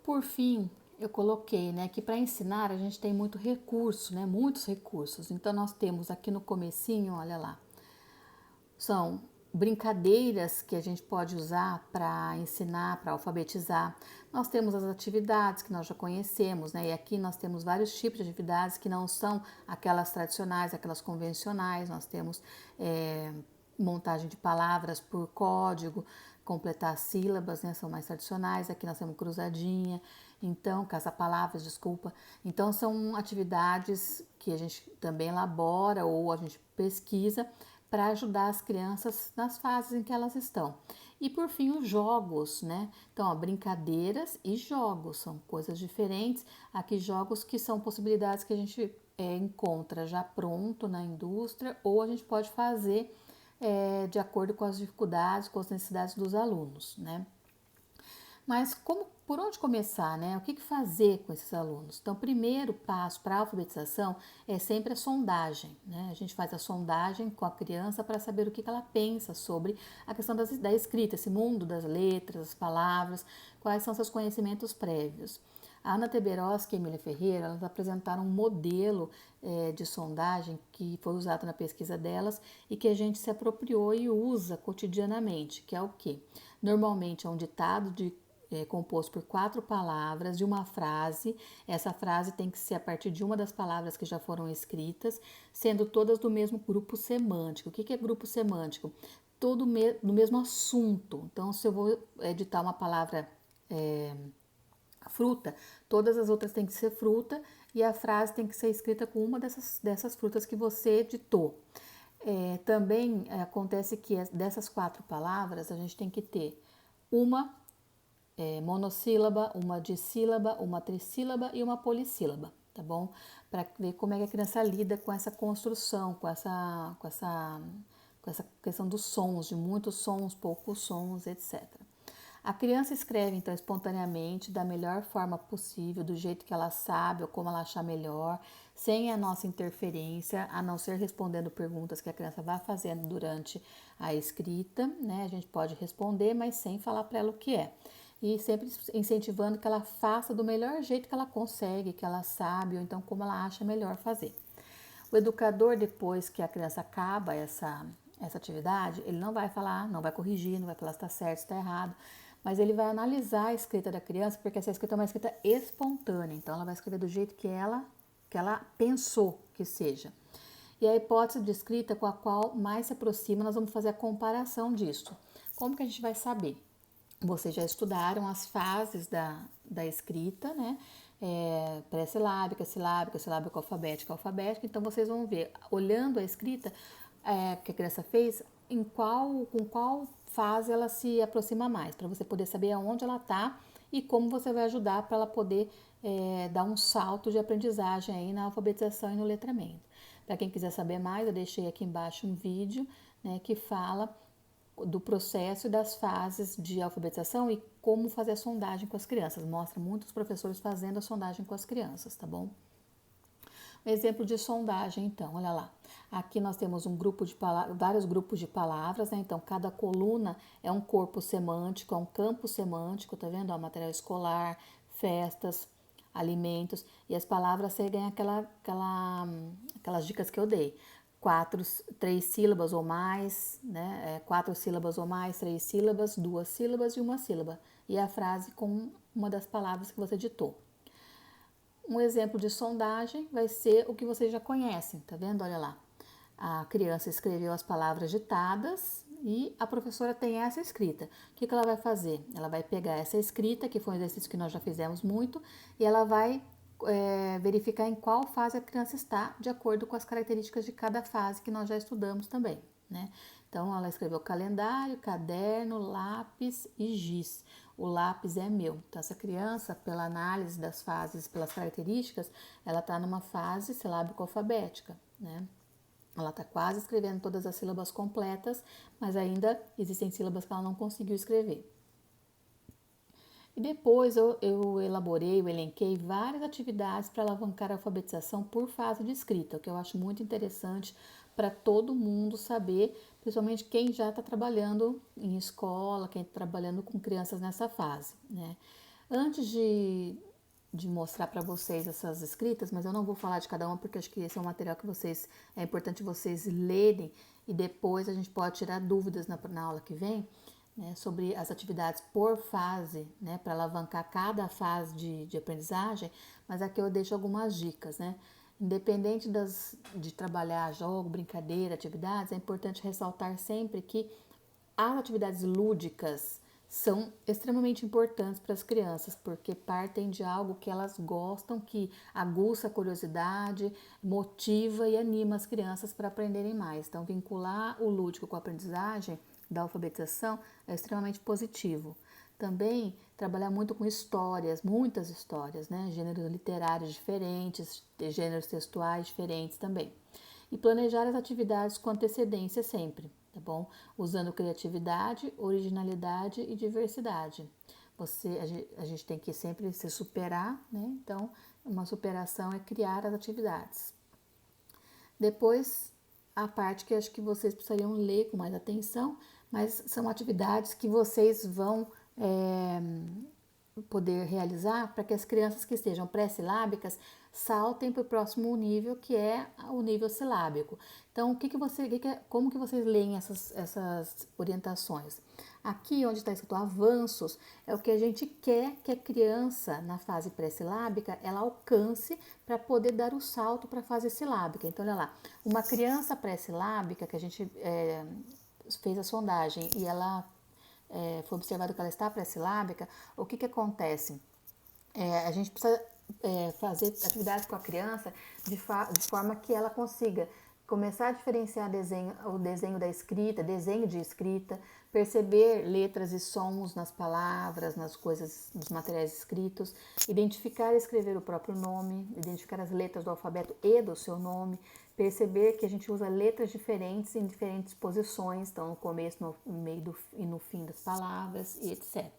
por fim, eu coloquei, né, que para ensinar a gente tem muito recurso, né, muitos recursos. Então nós temos aqui no comecinho, olha lá, são brincadeiras que a gente pode usar para ensinar, para alfabetizar. Nós temos as atividades que nós já conhecemos, né? E aqui nós temos vários tipos de atividades que não são aquelas tradicionais, aquelas convencionais. Nós temos montagem de palavras por código, completar sílabas, né? São mais tradicionais. Aqui nós temos cruzadinha, então, caça-palavras, desculpa. Então, são atividades que a gente também elabora ou a gente pesquisa para ajudar as crianças nas fases em que elas estão. E por fim, os jogos, né? Então, ó, brincadeiras e jogos são coisas diferentes. Aqui, jogos que são possibilidades que a gente encontra já pronto na indústria ou a gente pode fazer de acordo com as dificuldades, com as necessidades dos alunos, né? Mas por onde começar, né? O que fazer com esses alunos? Então, o primeiro passo para a alfabetização é sempre a sondagem, né? A gente faz a sondagem com a criança para saber o que ela pensa sobre a questão da escrita, esse mundo das letras, das palavras, quais são seus conhecimentos prévios. A Ana Teberoski e a Emília Ferreira, elas apresentaram um modelo de sondagem que foi usado na pesquisa delas e que a gente se apropriou e usa cotidianamente, que é o quê? Normalmente é um ditado composto por 4 palavras de uma frase. Essa frase tem que ser a partir de uma das palavras que já foram escritas, sendo todas do mesmo grupo semântico. O que é grupo semântico? Todo no mesmo assunto. Então, se eu vou editar uma palavra fruta, todas as outras têm que ser fruta e a frase tem que ser escrita com uma dessas frutas que você editou. Também acontece que dessas 4 palavras a gente tem que ter uma monossílaba, uma dissílaba, uma trissílaba e uma polissílaba, tá bom? Para ver como é que a criança lida com essa construção, com essa questão dos sons, de muitos sons, poucos sons, etc. A criança escreve, então, espontaneamente, da melhor forma possível, do jeito que ela sabe ou como ela achar melhor, sem a nossa interferência, a não ser respondendo perguntas que a criança vai fazendo durante a escrita, né? A gente pode responder, mas sem falar para ela o que é. E sempre incentivando que ela faça do melhor jeito que ela consegue, que ela sabe, ou então como ela acha melhor fazer. O educador, depois que a criança acaba essa atividade, ele não vai falar, não vai corrigir, não vai falar se está certo, se está errado, mas ele vai analisar a escrita da criança, porque essa escrita é uma escrita espontânea, então ela vai escrever do jeito que ela pensou que seja. E a hipótese de escrita com a qual mais se aproxima, nós vamos fazer a comparação disso. Como que a gente vai saber? Vocês já estudaram as fases da escrita, né? Pré-silábica, silábica, silábica alfabética, alfabética. Então, vocês vão ver, olhando a escrita que a criança fez, com qual fase ela se aproxima mais, para você poder saber aonde ela está e como você vai ajudar para ela poder dar um salto de aprendizagem aí na alfabetização e no letramento. Para quem quiser saber mais, eu deixei aqui embaixo um vídeo, né, que fala do processo e das fases de alfabetização e como fazer a sondagem com as crianças. Mostra muitos professores fazendo a sondagem com as crianças, tá bom? Um exemplo de sondagem, então, olha lá. Aqui nós temos vários grupos de palavras, né? Então, cada coluna é um corpo semântico, é um campo semântico, tá vendo? Ó, material escolar, festas, alimentos, e as palavras seguem aquelas dicas que eu dei. 3 sílabas ou mais, né? 4 sílabas ou mais, 3 sílabas, 2 sílabas e uma sílaba. E a frase com uma das palavras que você ditou. Um exemplo de sondagem vai ser o que vocês já conhecem, tá vendo? Olha lá. A criança escreveu as palavras ditadas e a professora tem essa escrita. O que ela vai fazer? Ela vai pegar essa escrita, que foi um exercício que nós já fizemos muito, e ela vai verificar em qual fase a criança está, de acordo com as características de cada fase que nós já estudamos também, né? Então, ela escreveu calendário, caderno, lápis e giz. O lápis é meu. Então, essa criança, pela análise das fases, pelas características, ela está numa fase silábico-alfabética, né? Ela está quase escrevendo todas as sílabas completas, mas ainda existem sílabas que ela não conseguiu escrever. E depois eu elaborei, eu elenquei várias atividades para alavancar a alfabetização por fase de escrita, o que eu acho muito interessante para todo mundo saber, principalmente quem já está trabalhando em escola, quem está trabalhando com crianças nessa fase, né? Antes de mostrar para vocês essas escritas, mas eu não vou falar de cada uma porque acho que esse é um material que vocês é importante vocês lerem e depois a gente pode tirar dúvidas na aula que vem, né, sobre as atividades por fase, né, para alavancar cada fase de aprendizagem, mas aqui eu deixo algumas dicas, né? Independente de trabalhar jogo, brincadeira, atividades, é importante ressaltar sempre que as atividades lúdicas são extremamente importantes para as crianças, porque partem de algo que elas gostam, que aguça a curiosidade, motiva e anima as crianças para aprenderem mais. Então, vincular o lúdico com a aprendizagem da alfabetização é extremamente positivo. Também trabalhar muito com histórias, muitas histórias, né? Gêneros literários diferentes, gêneros textuais diferentes também. E planejar as atividades com antecedência sempre, tá bom? Usando criatividade, originalidade e diversidade. A gente tem que sempre se superar, né? Então, uma superação é criar as atividades. Depois, a parte que acho que vocês precisariam ler com mais atenção, mas são atividades que vocês vão poder realizar para que as crianças que estejam pré-silábicas saltem para o próximo nível, que é o nível silábico. Então, como que vocês leem essas orientações? Aqui onde está escrito avanços, é o que a gente quer que a criança, na fase pré-silábica, ela alcance para poder dar o salto para a fase silábica. Então, olha lá, uma criança pré-silábica, que a gente fez a sondagem e ela foi observado que ela está pré-silábica, o que acontece? A gente precisa fazer atividades com a criança de forma que ela consiga começar a diferenciar o desenho da escrita, desenho de escrita, perceber letras e sons nas palavras, nas coisas, nos materiais escritos, identificar e escrever o próprio nome, identificar as letras do alfabeto e do seu nome, perceber que a gente usa letras diferentes em diferentes posições, então no começo, no meio e no fim das palavras e etc.